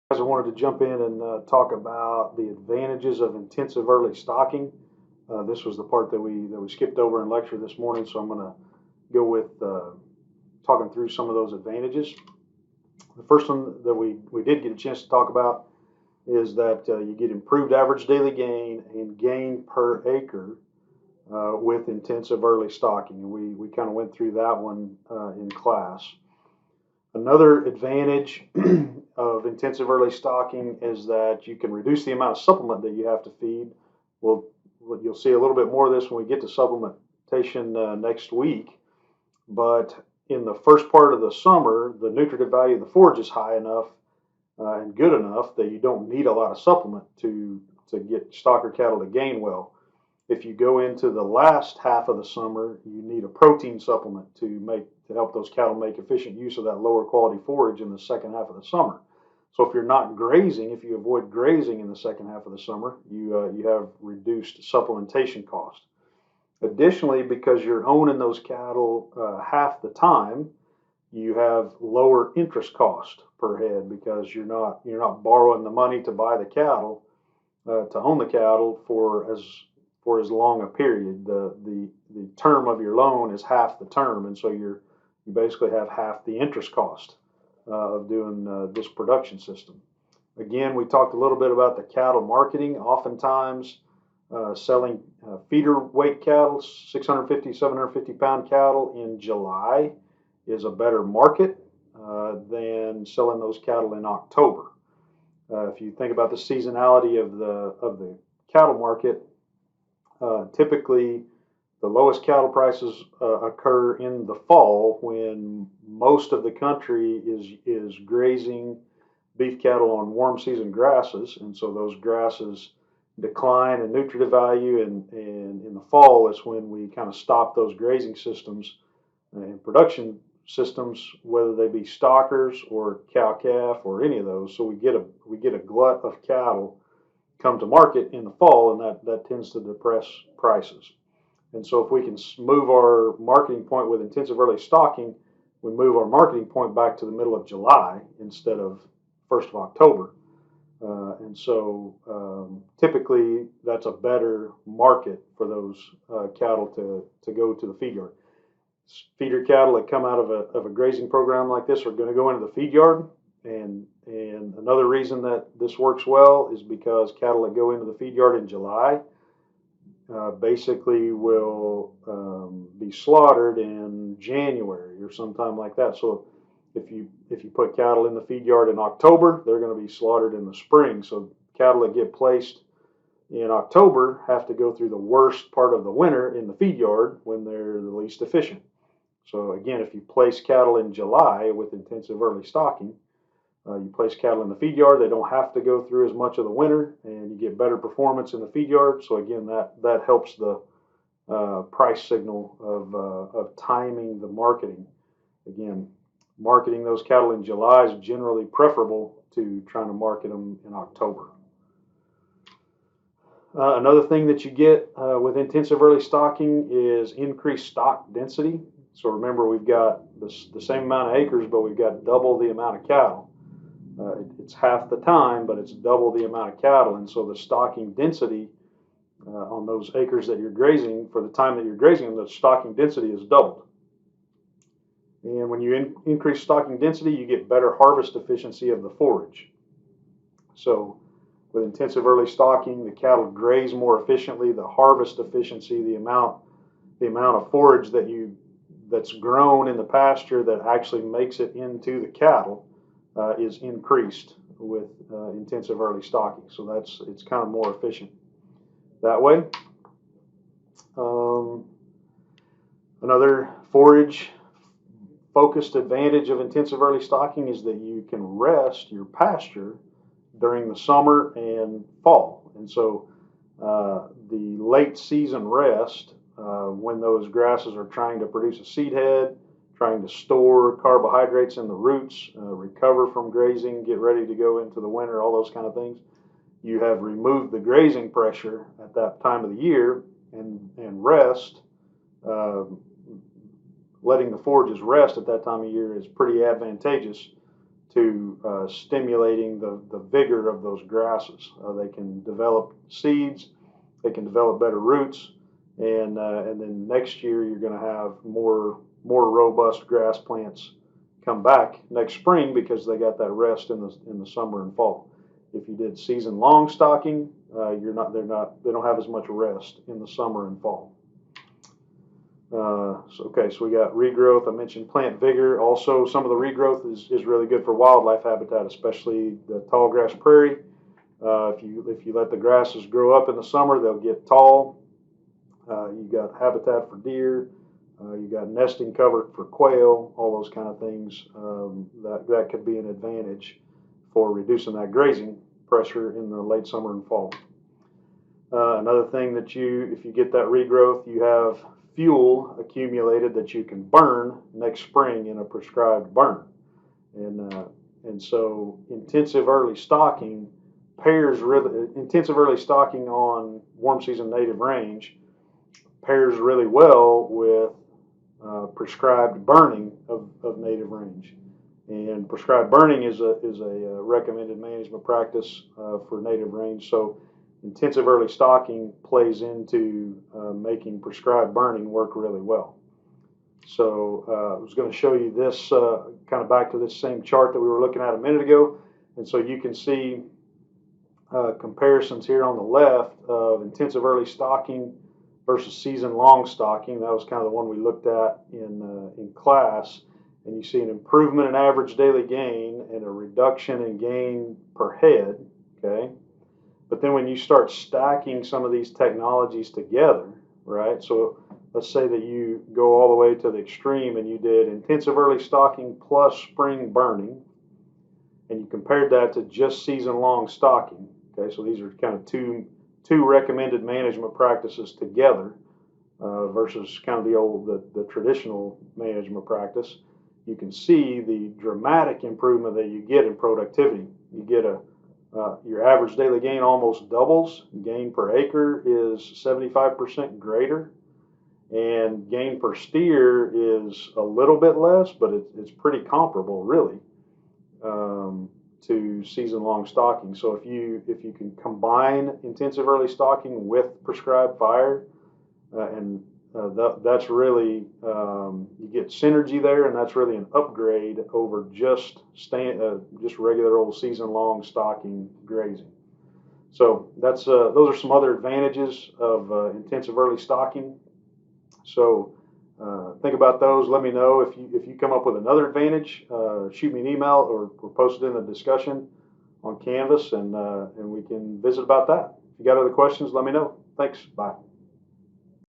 I wanted to jump in and talk about the advantages of intensive early stocking. This was the part that we skipped over in lecture this morning, so I'm going to go with talking through some of those advantages. The first one that we did get a chance to talk about is that you get improved average daily gain and gain per acre with intensive early stocking. And we kind of went through that one in class. Another advantage of intensive early stocking is that you can reduce the amount of supplement that you have to feed. You'll see a little bit more of this when we get to supplementation next week. But in the first part of the summer, the nutritive value of the forage is high enough and good enough that you don't need a lot of supplement to get stocker cattle to gain well. If you go into the last half of the summer, you need a protein supplement to help those cattle make efficient use of that lower quality forage in the second half of the summer. So if you're not grazing, if you avoid grazing in the second half of the summer, you have reduced supplementation cost. Additionally, because you're owning those cattle half the time, you have lower interest cost per head because you're not borrowing the money to buy the cattle to own the cattle for as long a period. The term of your loan is half the term, and so you basically have half the interest cost of doing this production system. Again, we talked a little bit about the cattle marketing. Oftentimes, selling feeder weight cattle, 650, 750 pound cattle in July is a better market than selling those cattle in October. If you think about the seasonality of the cattle market, typically the lowest cattle prices occur in the fall when most of the country is grazing beef cattle on warm season grasses, and so those grasses decline in nutritive value, and in the fall is when we kind of stop those grazing systems and production systems, whether they be stockers or cow calf or any of those. So we get a glut of cattle come to market in the fall, and that tends to depress prices. And so if we can move our marketing point with intensive early stocking, we move our marketing point back to the middle of July instead of 1st of October. Typically that's a better market for those cattle to go to the feed yard. Feeder cattle that come out of a grazing program like this are going to go into the feed yard. And another reason that this works well is because cattle that go into the feed yard in July basically will be slaughtered in January or sometime like that. So if you put cattle in the feed yard in October, they're going to be slaughtered in the spring. So cattle that get placed in October have to go through the worst part of the winter in the feed yard when they're the least efficient. So again, if you place cattle in July with intensive early stocking, you place cattle in the feed yard, they don't have to go through as much of the winter, and you get better performance in the feed yard. So again, that helps the price signal of timing the marketing. Again, marketing those cattle in July is generally preferable to trying to market them in October. Another thing that you get with intensive early stocking is increased stock density. So remember, we've got the same amount of acres, but we've got double the amount of cattle. It's half the time, but it's double the amount of cattle, and so the stocking density on those acres that you're grazing, for the time that you're grazing them, the stocking density is doubled. And when you increase stocking density, you get better harvest efficiency of the forage. So with intensive early stocking, the cattle graze more efficiently. The harvest efficiency, the amount of forage that's grown in the pasture that actually makes it into the cattle is increased with intensive early stocking. So it's kind of more efficient that way. Another forage focused advantage of intensive early stocking is that you can rest your pasture during the summer and fall. And so the late season rest, when those grasses are trying to produce a seed head, trying to store carbohydrates in the roots, recover from grazing, get ready to go into the winter, all those kind of things, you have removed the grazing pressure at that time of the year, and rest, letting the forages rest at that time of year is pretty advantageous to stimulating the vigor of those grasses. They can develop seeds, they can develop better roots, and then next year you're going to have more robust grass plants come back next spring because they got that rest in the summer and fall. If you did season long stocking, they don't have as much rest in the summer and fall. So we got regrowth. I mentioned plant vigor. Also, some of the regrowth is really good for wildlife habitat, especially the tall grass prairie. If you let the grasses grow up in the summer, they'll get tall. You got habitat for deer. You got nesting cover for quail. All those kind of things. That could be an advantage for reducing that grazing pressure in the late summer and fall. Another thing that if you get that regrowth, you have fuel accumulated that you can burn next spring in a prescribed burn. And so intensive early stocking intensive early stocking on warm season native range pairs really well with prescribed burning of native range. And prescribed burning is a recommended management practice for native range. So intensive early stocking plays into making prescribed burning work really well. So I was going to show you this kind of back to this same chart that we were looking at a minute ago. And so you can see comparisons here on the left of intensive early stocking versus season long stocking. That was kind of the one we looked at in class. And you see an improvement in average daily gain and a reduction in gain per head. Okay. But then when you start stacking some of these technologies together, right? So let's say that you go all the way to the extreme and you did intensive early stocking plus spring burning, and you compared that to just season long stocking. Okay, so these are kind of two recommended management practices together versus kind of the traditional management practice. You can see the dramatic improvement that you get in productivity. You get your average daily gain almost doubles. Gain per acre is 75% greater, and gain per steer is a little bit less, but it's pretty comparable, really, to season-long stocking. So if you can combine intensive early stocking with prescribed fire, that's really you get synergy there, and that's really an upgrade over just regular old season-long stocking grazing. So those are some other advantages of intensive early stocking. So think about those. Let me know if you come up with another advantage. Shoot me an email or post it in the discussion on Canvas, and we can visit about that. If you got other questions, let me know. Thanks. Bye.